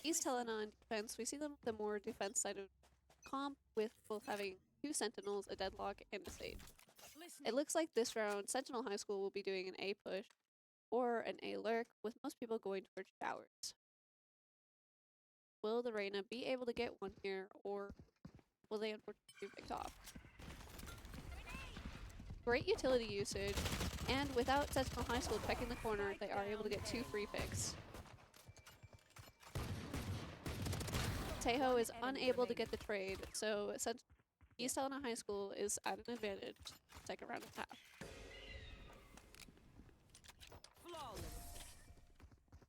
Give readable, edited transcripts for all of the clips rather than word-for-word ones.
East Helena on defense, we see them the more defense side of comp, with both having 2 Sentinels, a Deadlock, and a Sage. It looks like this round, Sentinel High School will be doing an A push or an A lurk, with most people going towards showers. Will the Reyna be able to get one here, or will they unfortunately be picked off? Great utility usage, and without Sentinel High School checking the corner, they are able to get 2 free picks. Tejo is unable to get the trade, so East Helena High School is at an advantage. Second round of half.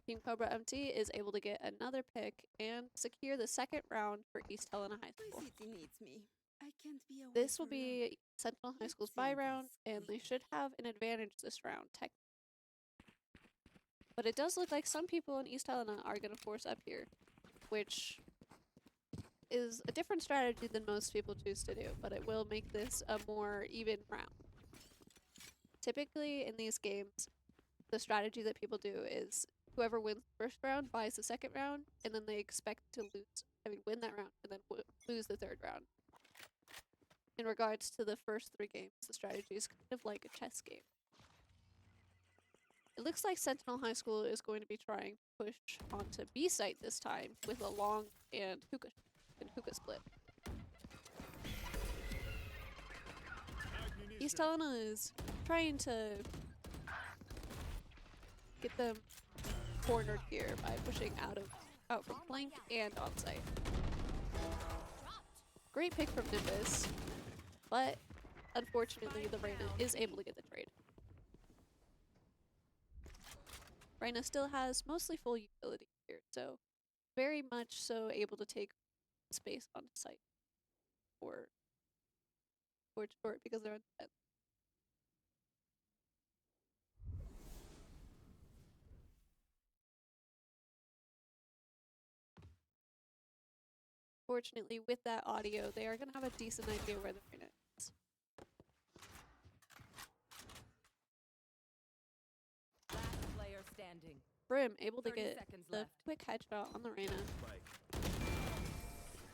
Team Cobra MT is able to get another pick and secure the second round for East Helena High School. This will be Sentinel High School's bye round, and they should have an advantage this round, technically. But it does look like some people in East Helena are going to force up here, which is a different strategy than most people choose to do, but it will make this a more even round. Typically in these games, the strategy that people do is whoever wins the first round buys the second round, and then they expect to win that round and then lose the third round. In regards to the first 3 games, the strategy is kind of like a chess game. It looks like Sentinel High School is going to be trying to push onto B site this time with a long and hookah split. East Helena is trying to get them cornered here by pushing out from flank and on site. Great pick from Nimbus, but unfortunately the Reyna is able to get the trade. Reyna still has mostly full utility here, so very much so able to take space on site or short because they're on defense. Fortunately, with that audio, they are going to have a decent idea where the Reyna is. Last player standing. Brim able to get the quick headshot on the Reyna.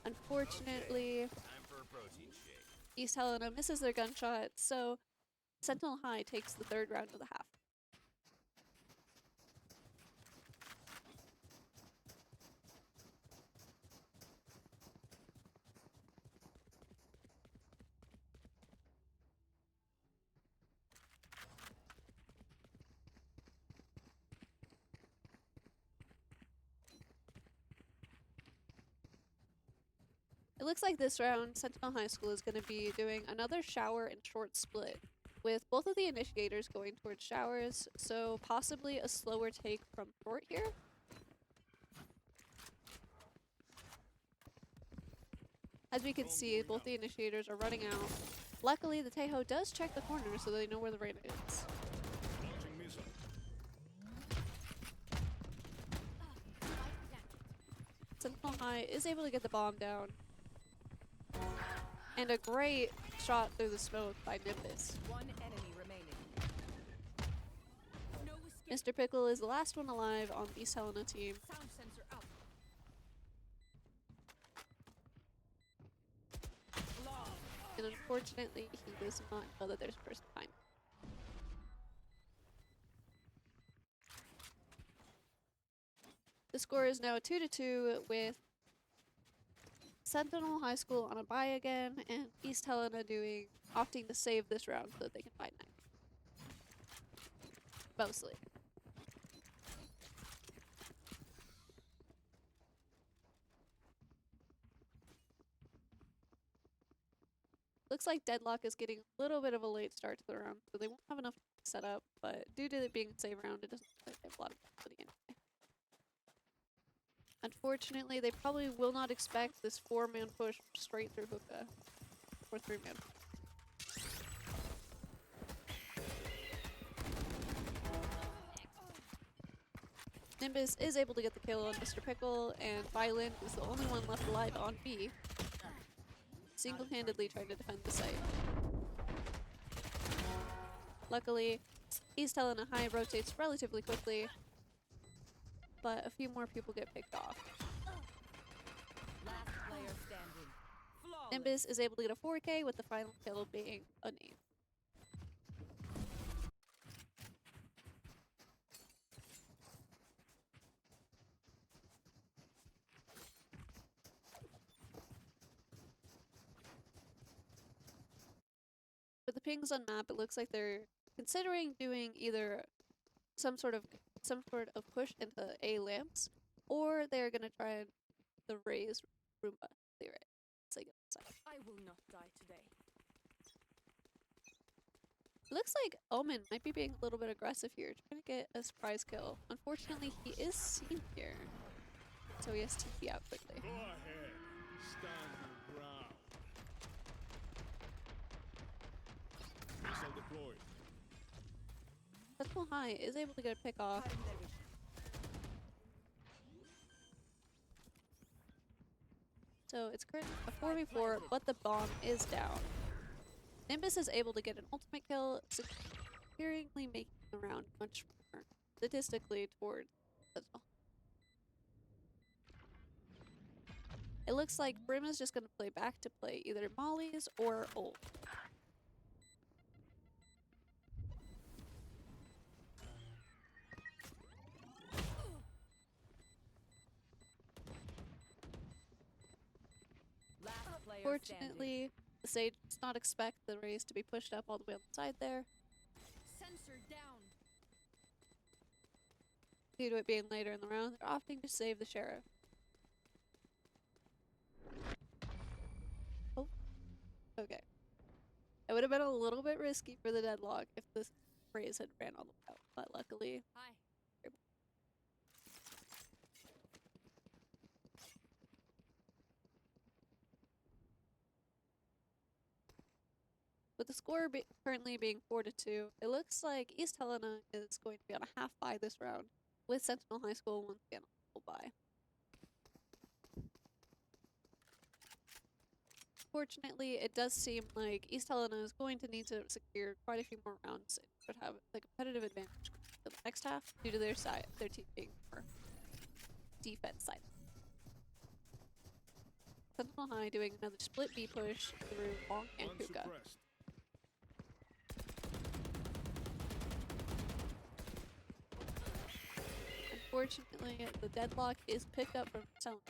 Unfortunately, East Helena misses their gunshot, so Sentinel High takes the third round of the half. It looks like this round, Sentinel High School is going to be doing another shower and short split, with both of the initiators going towards showers, so possibly a slower take from short here. As we can see, both the initiators are running out. Luckily, the Tejo does check the corner so they know where the Reyna is. Sentinel High is able to get the bomb down. And a great shot through the smoke by Nimbus. One enemy remaining. Mr. Pickle is the last one alive on the East Helena team. Sound sensor up. And unfortunately, he does not know that there's a person behind him. The score is now 2-2 with Sentinel High School on a bye again, and East Helena opting to save this round so that they can find next. Mostly. Looks like Deadlock is getting a little bit of a late start to the round, so they won't have enough to set up, but due to it being a save round, it doesn't look like they have a lot of ability anyway. Unfortunately, they probably will not expect this 4-man push straight through hookah. Or 3-man. Nimbus is able to get the kill on Mr. Pickle, and Violent is the only one left alive on B. Single-handedly trying to defend the site. Luckily, East Helena High rotates relatively quickly, but a few more people get picked off. Nimbus is able to get a 4K with the final kill being a nade. With the pings on map, it looks like they're considering doing either some sort of push into A lamps, or they're gonna try the raise Roomba. They right. It's like I will not die today. it looks like Omen might be being a little bit aggressive here, trying to get a surprise kill. Unfortunately, he is seen here, so he has to TP out quickly. Go ahead. Stand your ground. Missile deployed. Setinel High is able to get a pick off. So it's currently a 4v4, but the bomb is down. Nimbus is able to get an ultimate kill, securingly making the round much more statistically towards Setinel. It looks like Brim is just going to play back to play either Molly's or ult. Fortunately, the Sage does not expect the raise to be pushed up all the way on the side there. Sensor down. Due to it being later in the round, they're opting to save the Sheriff. Oh, okay. It would have been a little bit risky for the deadlock if this raise had ran all the way out, but luckily. Hi. With the score currently being 4-2, it looks like East Helena is going to be on a half bye this round, with Setinel High School once again on a full bye. Fortunately, it does seem like East Helena is going to need to secure quite a few more rounds in order to have the competitive advantage for the next half due to their team being more defense side. Setinel High doing another split B push through Long and Kuka. Unfortunately, the deadlock is picked up from Selena.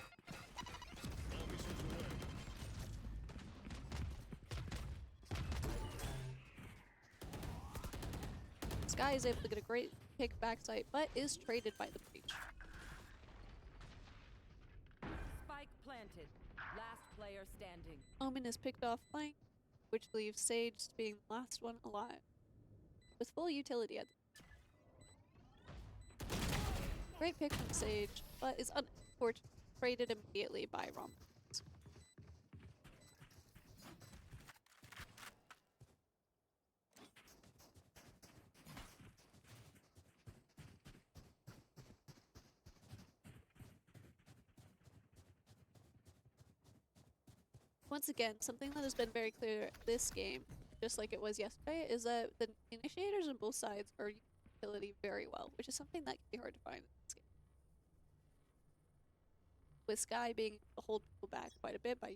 Sky is able to get a great kick backside, but is traded by the breach. Spike planted. Last player standing. Omen is picked off flank, which leaves Sage being the last one alive, with full utility at the great pick from Sage, but is unfortunately traded immediately by Rom. Once again, something that has been very clear this game, just like it was yesterday, is that the initiators on both sides are using utility very well, which is something that can be hard to find in this game. With Sky being able to hold people back quite a bit by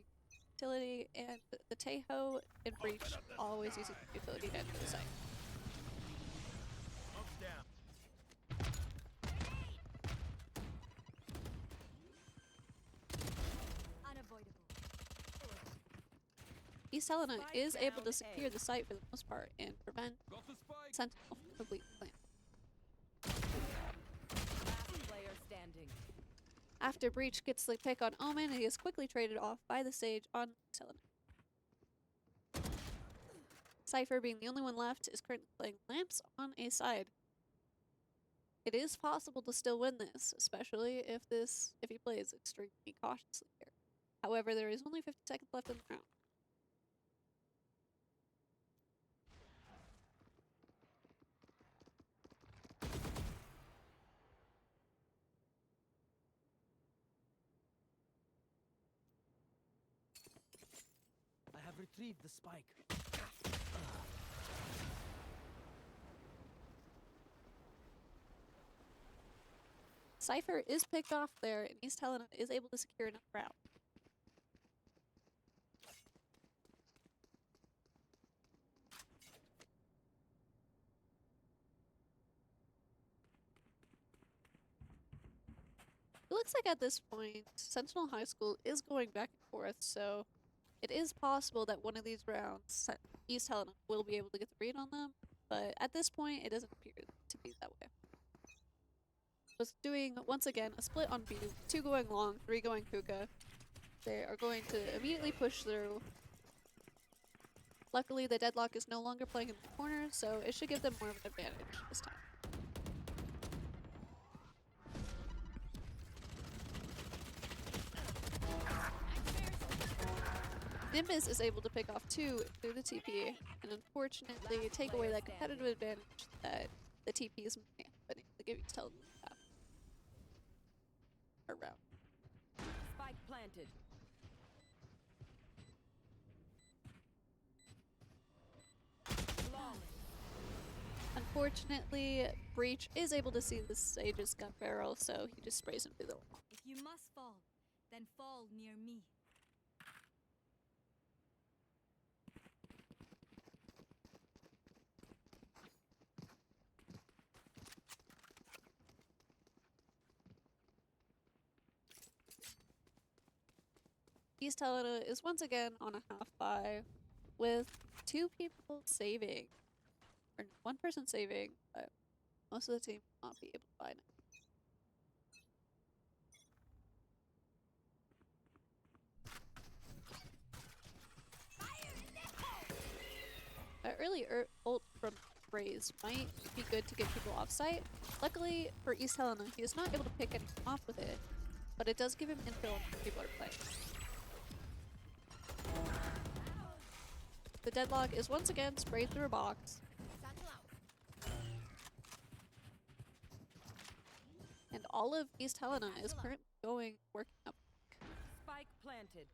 utility, and the Taeho and Breach always using utility to enter the site. East Helena is able to secure the site for the most part and prevent Sentinel from completely planting. Last player standing. After Breach gets the pick on Omen, he is quickly traded off by the Sage on East Helena. Cypher, being the only one left, is currently playing Lamps on a side. It is possible to still win this, especially if he plays extremely cautiously here. However, there is only 50 seconds left in the round. I have retrieved the spike. Cypher is picked off there, and East Helena is able to secure another round. looks like at this point, Sentinel High School is going back and forth, so it is possible that one of these rounds, East Helena will be able to get the read on them, but at this point, it doesn't appear to be that way. Was doing, once again, a split on B, 2 going long, 3 going hookah. They are going to immediately push through. Luckily, the deadlock is no longer playing in the corner, so it should give them more of an advantage this time. Nimbus is able to pick off 2 through the TP, and unfortunately take away that competitive advantage that the TPs may have been able to give East Helena around. Spike planted. Unfortunately, Breach is able to see the Sage's gun barrel, so he just sprays him through the wall. If you must fall, then fall near me. East Helena is once again on a half buy with 2 people saving. Or 1 person saving, but most of the team will not be able to buy now. That early ult from Raze might be good to get people off site. Luckily for East Helena, he is not able to pick anything off with it, but it does give him infill on where people are playing. The deadlock is once again sprayed through a box. And all of East Helena is currently working up. Spike planted.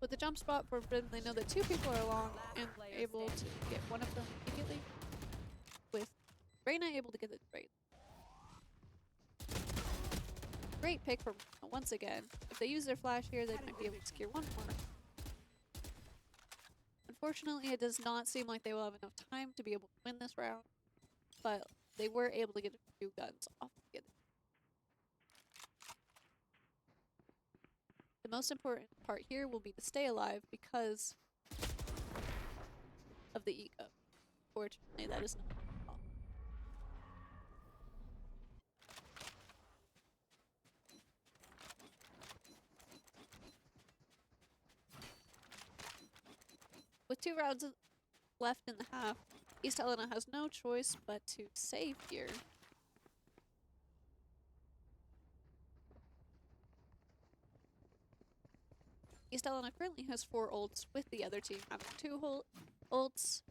With the jump spot for Bryn, they know that 2 people are along and able to get one of them immediately. With Reyna able to get the trade. Great pick from once again. If they use their flash here, they might be able to secure 1 more. Unfortunately, it does not seem like they will have enough time to be able to win this round, but they were able to get a few guns off together. The most important part here will be to stay alive because of the eco. Fortunately, that is not possible. With 2 rounds left in the half, East Helena has no choice but to save here. East Helena currently has 4 ults, with the other team having 2 ults.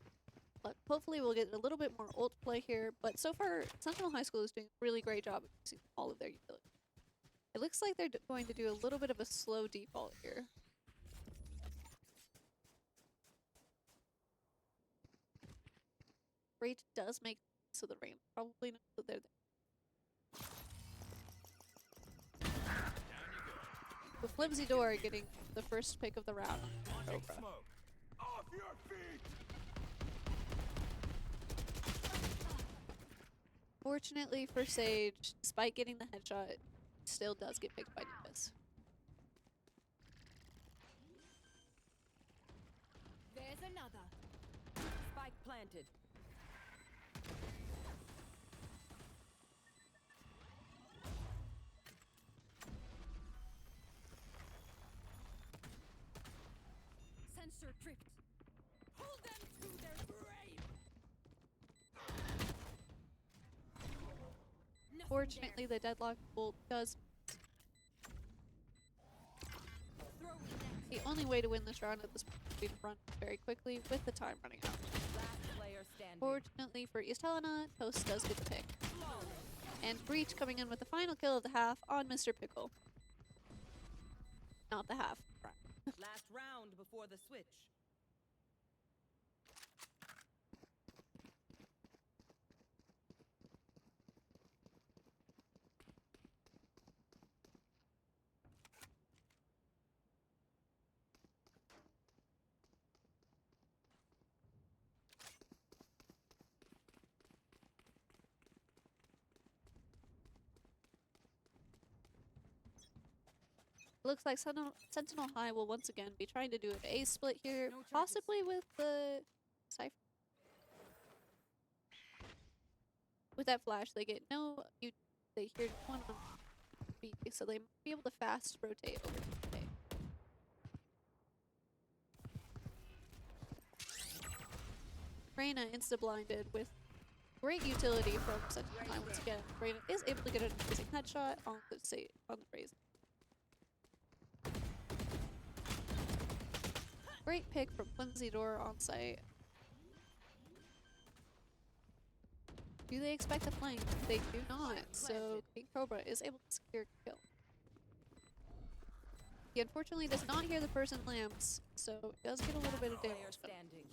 But hopefully we'll get a little bit more ult play here, but so far Sentinel High School is doing a really great job of using all of their utility. It looks like they're going to do a little bit of a slow default here. Rage does make so the rain probably knows that they're there. With Flimsy Door getting the first pick of the round. Cobra. Off your feet! Fortunately for Sage, despite getting the headshot, still does get picked by Nimbus. There's another. Spike planted. Sensor tripped. Hold them to their grave. Nothing Fortunately, the deadlock bolt does. there. Throw it next. The only way to win this round at this point would be to run very quickly with the time running out. Last player standing. Fortunately for East Helena, Toast does get the pick. Flawless. And Breach coming in with the final kill of the half on Mr. Pickle. Not the half. Last round before the switch. Looks like Sentinel High will once again be trying to do an A split here, No charges. possibly with the Cypher. With that flash, they get they hear one on B, so they might be able to fast rotate over to A. Reyna insta-blinded with great utility from Sentinel High once again. Reyna is able to get an amazing headshot on the Raze. Great pick from Flimsy Door on site. Do they expect the flank? They do not, so King Cobra is able to secure a kill. He unfortunately does not hear the person lamps, so does get a little bit of Player damage. standing.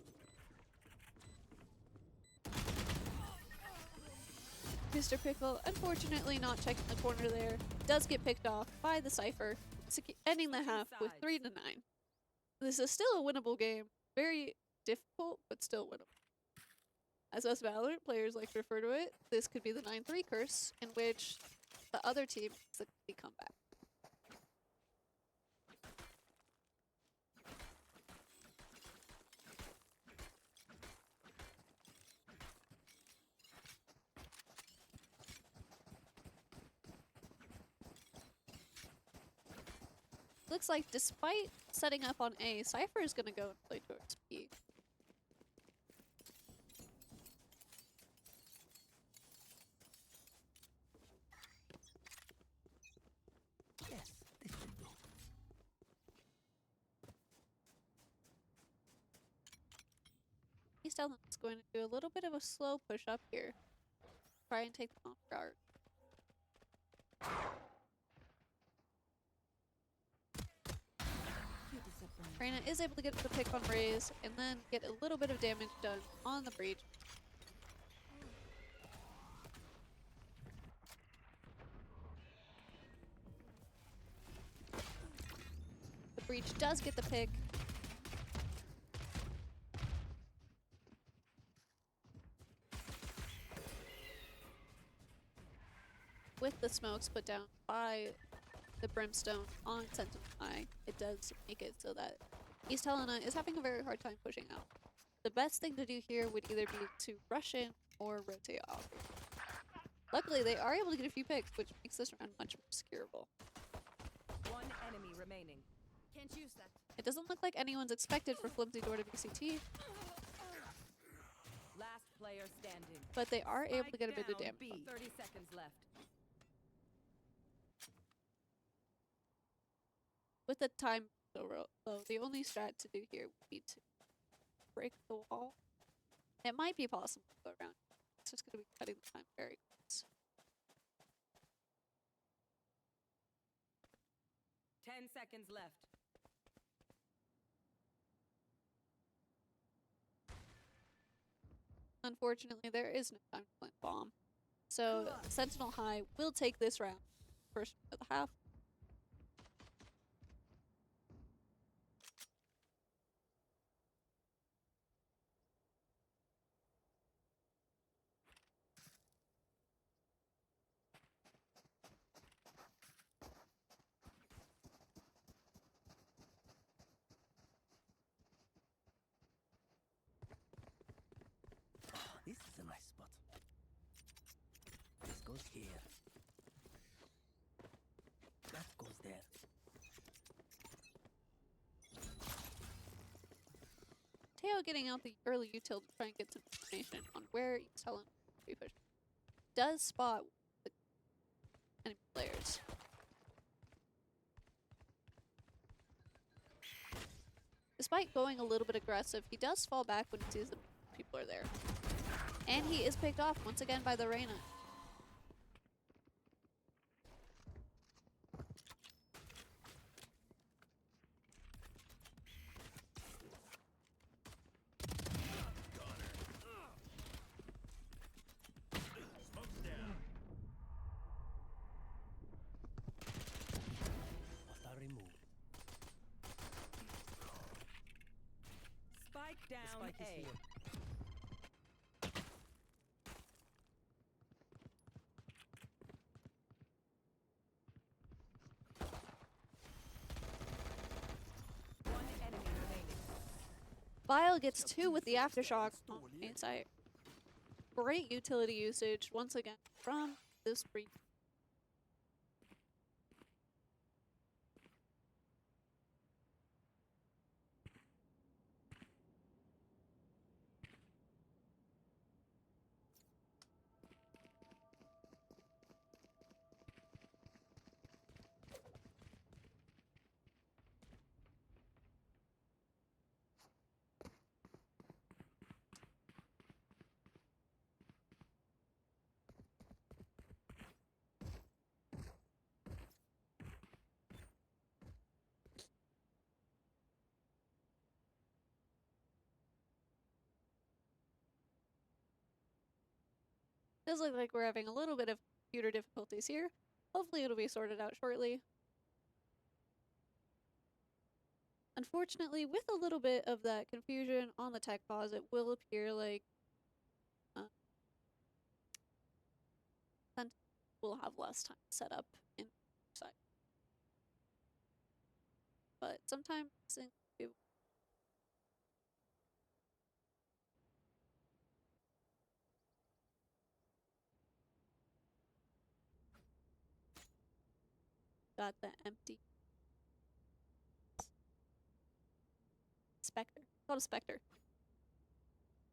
Mr. Pickle, unfortunately not checking the corner there, does get picked off by the Cypher, ending the half with 3-9. This is still a winnable game. Very difficult, but still winnable. As us Valorant players like to refer to it, this could be the 9-3 curse, in which the other team is the comeback. Looks like despite setting up on A, Cypher is going to go and play towards B. Yes, this should do. East Ellen is going to do a little bit of a slow push up here. Try and take them off guard. Reyna is able to get the pick on Raze and then get a little bit of damage done on the breach. The breach does get the pick. With the smokes put down by the Brimstone on Sentinel High, it does make it so that East Helena is having a very hard time pushing out. The best thing to do here would either be to rush in or rotate off. Luckily, they are able to get a few picks, which makes this round much more secureable. One enemy remaining. Can't use that. It doesn't look like anyone's expected for Flimsy Door to be CT, Last player standing. but they are able to get a bit of Spike down damage. B. 30 seconds left. With the time so low, the only strat to do here would be to break the wall. It might be possible to go around. It's just going to be cutting the time very close. 10 seconds left. Unfortunately, there is no time to plant bomb. So Sentinel High will take this round. First of the half. This is a nice spot. This goes here. That goes there. Teo getting out the early util to try and get some information on where East Helena will be pushing. Does spot the enemy players. Despite going a little bit aggressive, he does fall back when he sees the people are there. And he is picked off once again by the Reyna. Hostile removed. Spike The down spike is A. here. Vile gets 2 with the aftershock on main site. Great utility usage once again from this breach. Does look like we're having a little bit of computer difficulties here. Hopefully it'll be sorted out shortly. Unfortunately, with a little bit of that confusion on the tech pause, it will appear like we'll have less time to set up in site. But sometimes it got the empty Spectre. It's called a Spectre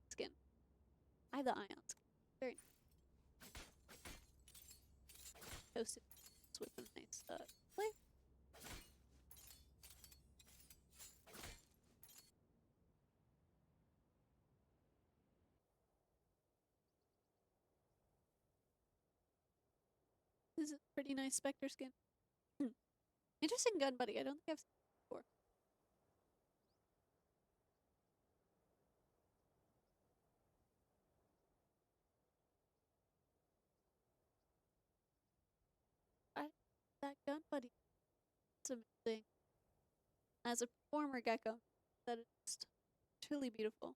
skin. I have the Ion skin. Very nice. Toasted with a nice play. This is a pretty nice Spectre skin. Interesting gun buddy. I don't think I've seen it before. That gun buddy. It's amazing. As a former gecko, that is truly beautiful.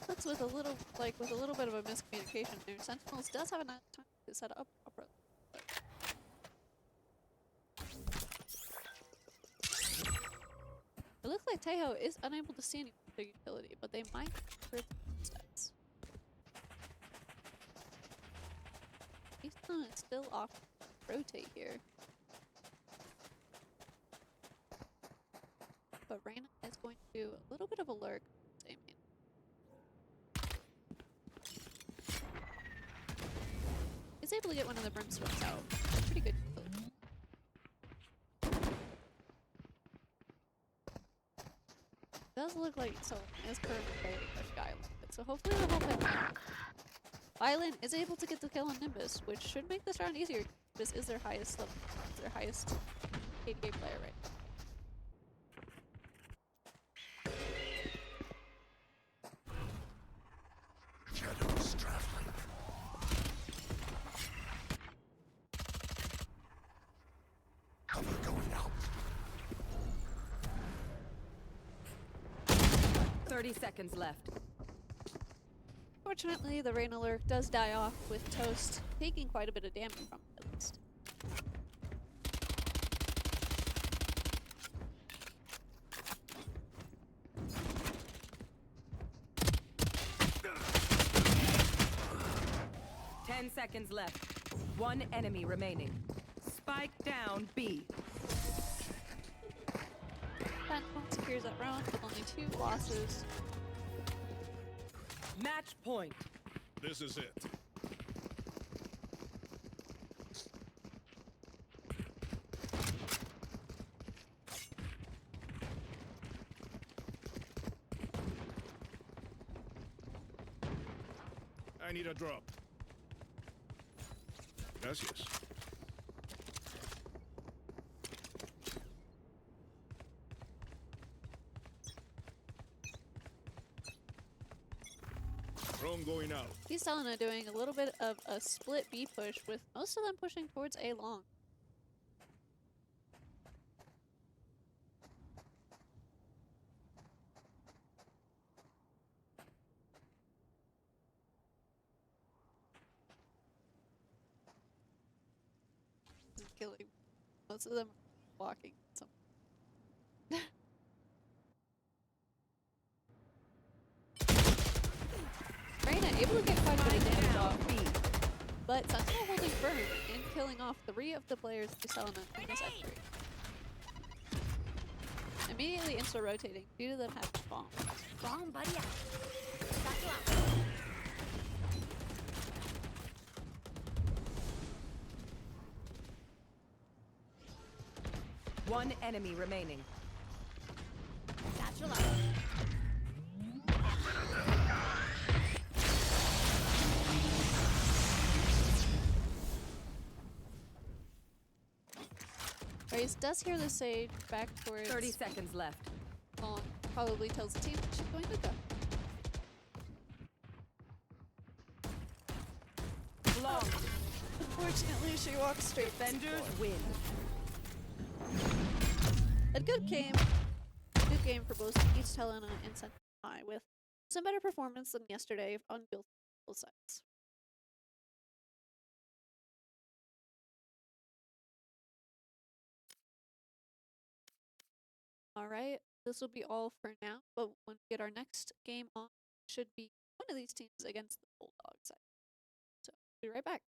That's with a little bit of a miscommunication there. Sentinels does have enough time to set up properly. It looks like Mateo is unable to see any big utility, but they might for its stats. Easton is still off rotate here. But Reyna is going to do a little bit of a lurk. Same hand. He's able to get one of the brimstones out. Pretty good utility. Does look like so is currently ready to push Island. So hopefully the whole thing. Island is able to get the kill on Nimbus, which should make this round easier. This is their highest level, their highest ADA player right now. Shadows traveling. Cover going out. 30 seconds left. Fortunately, the Reyna lurk does die off with Toast taking quite a bit of damage from it at least. Ten seconds left. One enemy remaining. Spike down B. Sentinel secures that round with only 2 losses. Match point. This is it. I need a drop. Gracias. Drone going out. He's Helena doing a little bit of a split B push with most of them pushing towards A long. This is killing. Most of them are walking. Some Reyna able to get quite a bit of damage off. B. But Sentinel holding firm and killing off 3 of the players to Helena in this F3. Immediately insta-rotating due to them having bomb. Bomb buddy out. Satchel out. One enemy remaining. Satchel out. Raze does hear the Sage back towards 30 seconds left. long. Probably tells the team that she's going to go. Long. Unfortunately, she walks straight. Defenders win. A good game. Good game for both East Helena and Sentinel High with some better performance than yesterday on both sides. Alright, this will be all for now, but when we get our next game on, should be one of these teams against the Bulldog side. So, be right back.